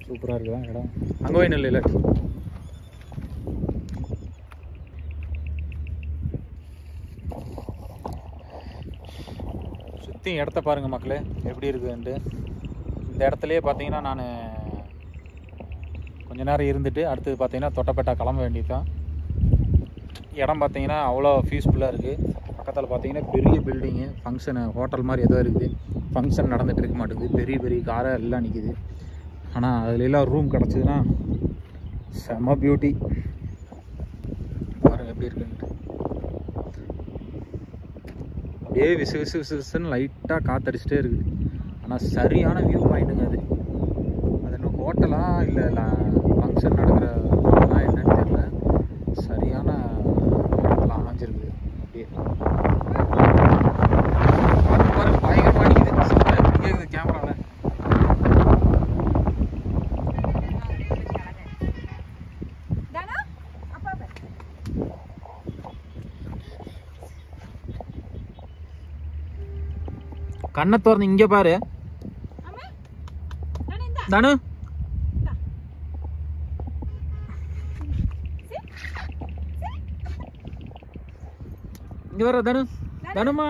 சூப்பரா இருக்குதா இடம்? அங்க போய் நில்லு இல்ல. சுற்றி இடத்த பாருங்கள் மக்களே எப்படி இருக்குதுன்ட்டு. இந்த இடத்துலையே பார்த்தீங்கன்னா நான் கொஞ்ச நேரம் இருந்துட்டு அடுத்தது பார்த்தீங்கன்னா தொட்டப்பேட்டா கிளம்ப வேண்டியது தான். இடம் பார்த்தீங்கன்னா அவ்வளோ பீஸ்ஃபுல்லாக இருக்குது. பக்கத்தில் பார்த்தீங்கன்னா பெரிய பில்டிங்கு, ஃபங்க்ஷனு ஹோட்டல் மாதிரி ஏதோ இருக்குது. ஃபங்க்ஷன் நடந்துகிட்டு இருக்க மாட்டேங்குது. பெரிய பெரிய காரை எல்லாம் நிற்கிது. ஆனால் அதுலெல்லாம் ரூம் கிடச்சிதுன்னா செம பியூட்டி. பாருங்கள் எப்படி இருக்குன்ட்டு. அப்படியே விசு விசு விசு விசுன்னு லைட்டாக காற்றடிச்சிட்டே இருக்குது. ஆனால் சரியான வியூ பாயிண்ட்டுங்க அது. அது இன்னும் ஹோட்டலா இல்லை ஃபங்க்ஷன் நடக்கிற என்னன்னு தெரியல. சரியான ஹோட்டலாம் அமைஞ்சிருக்குது. அப்படியே பார்த்து பாருங்க, பயங்கரமாக அடிக்குது கேட்குது கேமராவில். கண்ணை திறந்து இங்கே பாரு தானு. இங்க வர தானு. தானுமா